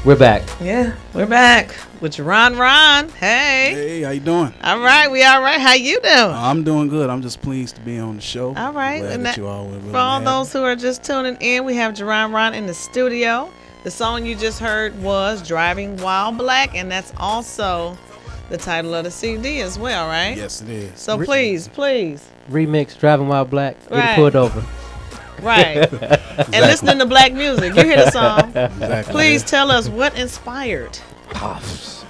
We're back. Yeah, we're back with Jeron Ronn. Hey. Hey, how you doing? All right, we all right. How you doing? I'm doing good. I'm just pleased to be on the show. All right. Glad And that you all were really for all happy. those who are just tuning in, we have Jeron Ronn in the studio. The song you just heard was Driving While Black, and that's also the title of the CD as well, right? Yes, it is. So please. Remix Driving While Black. Right. Get pulled over. Right. And listening to black music. You hear the song. Exactly. Please tell us what inspired.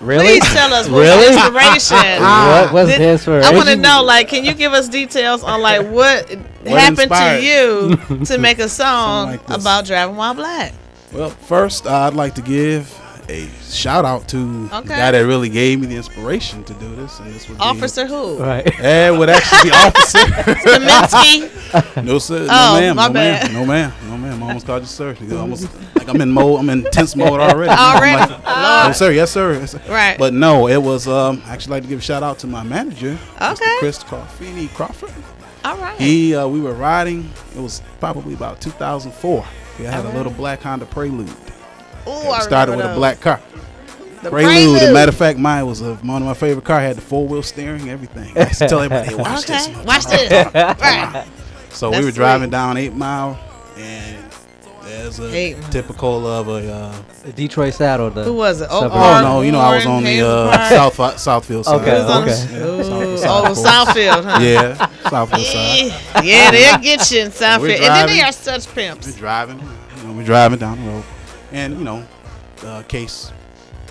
Really? Please tell us what the inspiration. What was the inspiration? I want to know, like, can you give us details on, like, what happened inspired to you to make a song like this. about Driving While Black? Well, first, I'd like to give a shout out to the guy that really gave me the inspiration to do this, and this would be Officer who? Right. It would actually be Officer Kaminsky? No sir, Oh, no ma'am, my no bad. ma'am, no ma'am, no ma'am. I almost called you sir. Almost like I'm in intense mode already. Already? I'm like, no sir, yes sir, yes, sir. Right. But no, it was I actually like to give a shout out to my manager, Okay. Mr. Chris Crawford. All right. We were riding. It was probably about 2004. I had a little black Honda Prelude. Ooh, It I started remember with a those. black car. The Prelude. As a matter of fact, mine was one of my favorite cars. Had the 4-wheel steering, everything. I used to tell everybody, hey, watch this. Okay. Watch this. Right. So That's we were driving sweet. down 8 Mile, and there's a 8 Mile. typical of a. The Detroit side or the Who was it? suburb? Oh no, you know I was on the Southfield side. Okay, okay. Ooh, Southfield Southfield, huh? Yeah, Southfield side. Yeah, they'll get you in Southfield. And then they driving. are such pimps. We're driving down the road, and case.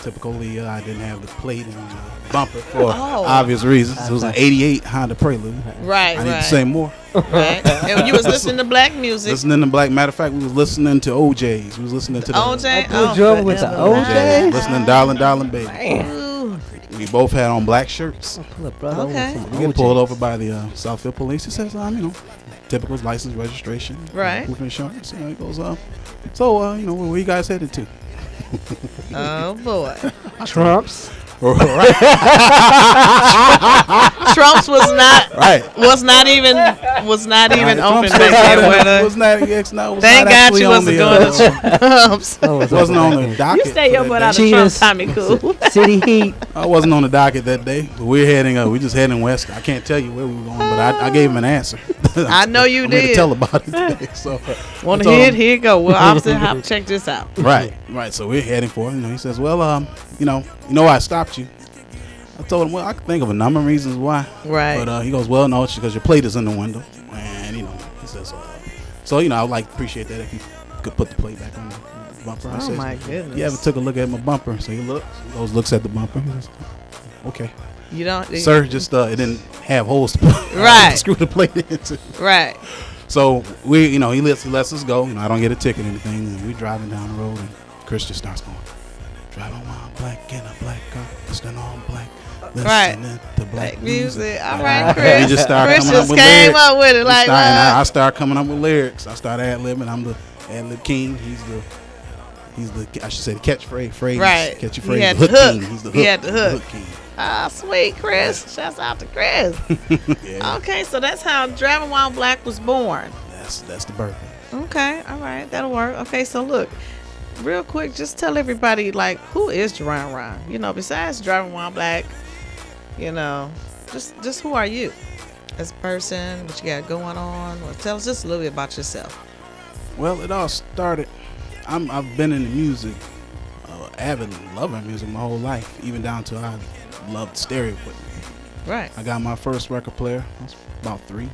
Typically, I didn't have the plate and the bumper for obvious reasons. It was an '88 Honda Prelude. Right, I need right. to say more. Right. And you was listening to black music. Listening to black. Matter of fact, we was listening to OJ's. We was listening to the OJ? Pulled you over with the OJ? Listening to Darling Baby. Ooh. We both had on black shirts. Pull up, brother. Okay. We get pulled over by the Southfield police. He says, typical license, registration, Right. proof of insurance. He goes, where you guys headed to? Oh, boy. Trumps. Right. Trump's was not even open back then. Was not, no, Thank God you wasn't going to Trump's. Wasn't on the docket. You stay your for butt that out day. of Trump's, Tommy Cool. City Heat. I wasn't on the docket that day, but we just heading west. I can't tell you where we were going, but I gave him an answer. I know you I'm here did. to tell about it today. So Want I to told hear it? him- Here you go. Well, officer, check this out. Right. So we're heading for it. He says, well, you know why I stopped you? I told him, well, I can think of a number of reasons why. Right. But he goes, well, no, it's because your plate is in the window. And, he says, so, I would like to appreciate that if you could put the plate back on the bumper. I Oh, says, my goodness. You ever took a look at my bumper? So he looks at the bumper. He says, okay. You don't. Sir, just it didn't have holes to Right. screw the plate into. Right. So he lets us go. I don't get a ticket or anything. And we're driving down the road, and Chris just starts going, driving while black in a black car, listening on black, listening to black music. All right, Chris. We just started Chris coming up just with came lyrics. up with it like I start coming up with lyrics. I start ad-libbing. I'm the ad-lib king. He's the I should say the catchphrase. Right. Catchy He phrase. had The the hook hook. king. He's the hook. He had the hook. king. Ah, sweet Chris. Shouts out to Chris. Yeah. Okay, so that's how Driving While Black was born. That's the birth. Okay, all right, that'll work. Okay, so look, real quick, just tell everybody, like, who is Jeron Ronn? Besides Driving While Black, just who are you as a person? What you got going on? Well, tell us just a little bit about yourself. Well, it all started. I've been in the music, avid lover of music my whole life, even down to I loved stereo equipment. Right. I got my first record player. I was about 3.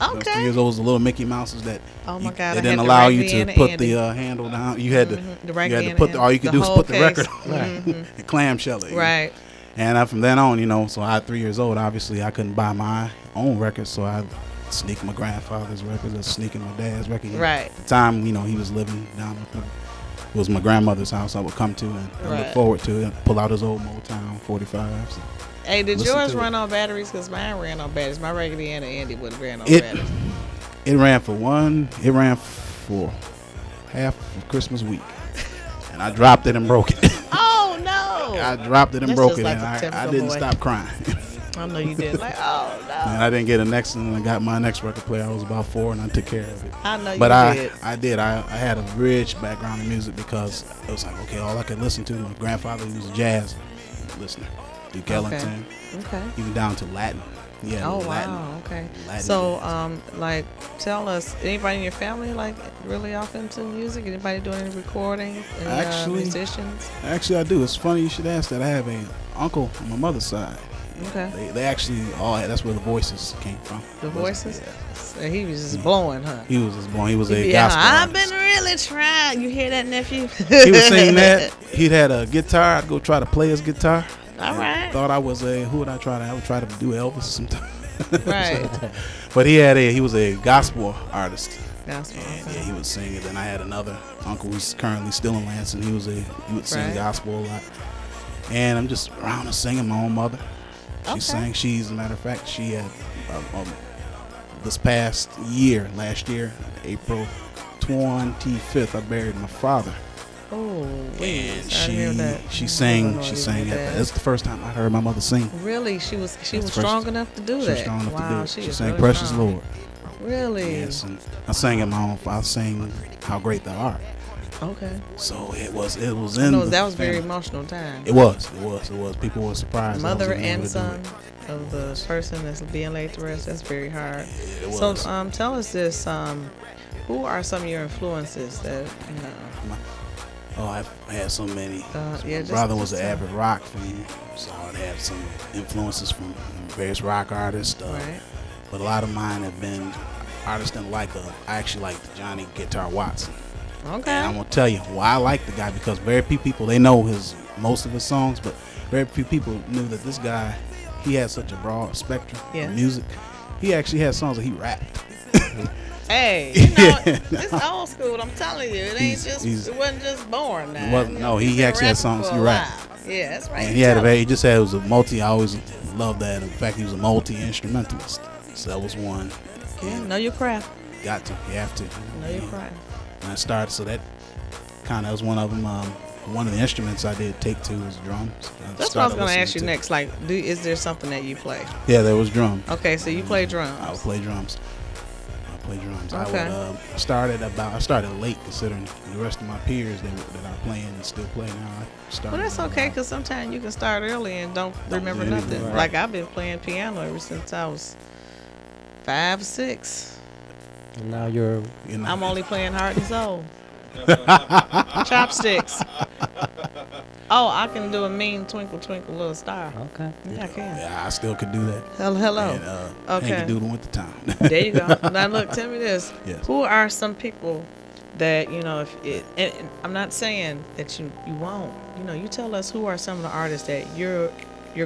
I was 3 Okay. years old. Was the little Mickey Mouses that Oh my God, I they didn't had the allow you Raggedy to Ann and put Andy. the handle down. You had to The Raggedy you had to Ann put and all you could the do is whole put the case. record on Mhm. the clamshell. it. Right. And from then on, so I 3 years old. Obviously, I couldn't buy my own records, so I sneak my grandfather's records or sneaking my dad's record. Right. At the time, he was living down. It was my grandmother's house I would come to and Right. look forward to it. Pull out his old Motown 45s. Hey, did Listen yours to run it. on batteries? Because mine ran on batteries. My Raggedy Ann and Andy would have ran on It batteries. it ran for one. It ran for half of Christmas week, and I dropped it and broke it. Oh, no. I dropped it and That's broke just it, like and a I typical didn't boy. stop crying. I know you did. Like, oh no. And I didn't get a next one. I got my next record player. I was about 4, and I took care of it. I know you But did. I did. I had a rich background in music because it was like, okay, all I could listen to. My grandfather, he was a jazz listener. Duke Ellington. Okay. Even down to Latin. Yeah. Oh Latin. wow. Okay. Latin So, jazz. like, tell us, anybody in your family like really off into music? Anybody doing any recording? Any, Actually- musicians. Actually, I do. It's funny you should ask that. I have an uncle on my mother's side. Okay. They actually all. That's where the Voices came from. The Voices. Yeah. So he was just blowing, huh? He was just born. He was a Yeah, gospel I've artist. been really trying. You hear that, nephew? He was singing that. He'd had a guitar. I'd go try to play his guitar. All right. Thought I was a. Who would I try to? I would try to do Elvis sometime. Right. But he was a gospel artist. Gospel. And Okay. yeah, he would sing it. Then I had another uncle who's currently still in Lansing. He would sing Right. gospel a lot. And I'm just around and singing. My own mother. She Okay. sang. As a matter of fact, she had this past year, last year, April 25th, I buried my father. Oh, And I she sang. don't know She you sang. did that. That's the first time I heard my mother sing. Really, she was That's strong enough to do She that. was strong enough Wow, to do it. she She is sang really "Precious strong. Lord." Really? Yes, and I sang it my own. I sang "How Great Thou Art." Okay. So it was in. No, the that was very family. emotional time. It was. People were surprised. I was Mother even able and to do son it. of the person that's being laid to rest. That's very hard. It So, was. tell us this. Who are some of your influences that you know? Oh, I've had so many. Yeah, My just- brother was an just, avid rock fan, so I'd have some influences from various rock artists. Right. But a lot of mine have been artists that I actually like Johnny Guitar Watson. Okay. And I'm gonna tell you why I like the guy, because very few people, they know most of his songs, but very few people knew that this guy, he had such a broad spectrum Yeah. of music. He actually had songs that he rapped. Hey, you know, it's old school. I'm telling you, it ain't He's- it wasn't just born now. It wasn't- no, he He's been actually had rapping songs for he a rapped. while. Yeah, that's right. And he was a multi. I always loved that. In fact, he was a multi-instrumentalist. So that was one. Yeah, know your craft. Got to. You have to. Know your craft. And I started, so that kind of was one of them. One of the instruments I did take to was drums. That's what I was going to ask you next. Like, is there something that you play? Yeah, there was drums. Okay, so you play drums. I would play drums. Okay. I started late, considering the rest of my peers that are playing and still play now. I started. Well, that's okay, because sometimes you can start early and don't remember do anything. nothing. Right. Like, I've been playing piano ever since I was 5, 6. And now you're. You know, I'm only playing heart and soul. Chopsticks. Oh, I can do a mean twinkle, twinkle, little star. Okay. Yeah, I can. yeah, I still could do that. Hello. And, Okay. Hanky Doodle went to town. There you go. Now look, tell me this. Yes. Who are some people that, you know, and I'm not saying that you won't. You know, you tell us who are some of the artists that you're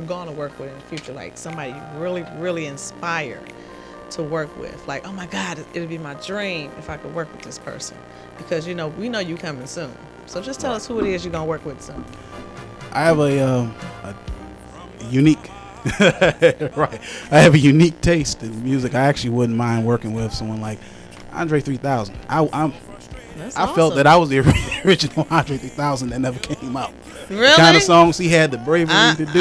gonna work with in the future, like somebody you really, really inspire to work with. Like, oh my God, it'd be my dream if I could work with this person. Because, you know, we know you coming soon. So just tell us who it is you're gonna work with soon. I have a unique, right? I have a unique taste in music. I actually wouldn't mind working with someone like Andre 3000. That's I felt awesome. that I was the original Andre 3000 that never came out. Really? The kind of songs he had the bravery to do.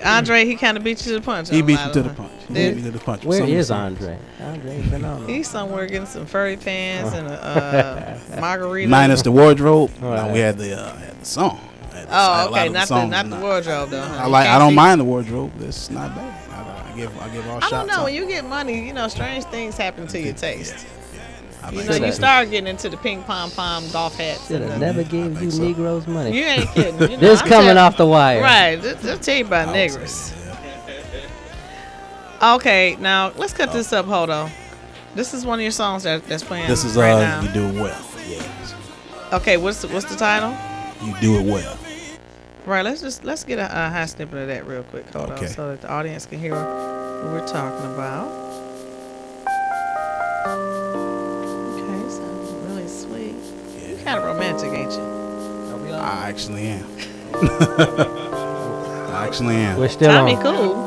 Andre, he kind of beat you to the punch. He on beat a you lot to of the them. punch. He Did- beat me to the punch. Where Some of the is songs. Andre? Andre's phenomenal. He's somewhere getting some furry pants and a margarita. Minus the wardrobe. Right. We had the song. I had Oh, a lot okay, of not songs the wardrobe though. Huh? I don't mind the wardrobe. It's not bad. I give all shots. I don't know. out. When you get money, you know, strange things happen to your taste. I You like know, that. you start getting into the ping pom golf hats. Should And have the, never gave you so. Negroes money. you ain't kidding. You know, This I'm coming telling- off the wire. Right. They'll tell you about I would niggers. say, Okay, now let's cut this up, Hodo. This is one of your songs that's playing This is right now. You Do It Well. Yeah. Okay, what's the title? You Do It Well. Right, let's get a high snippet of that real quick, hold Okay. on, so that the audience can hear what we're talking about. Okay, sounds really sweet. You're kind of romantic, ain't you? I actually am. I actually am. We're still Tommy on. cool.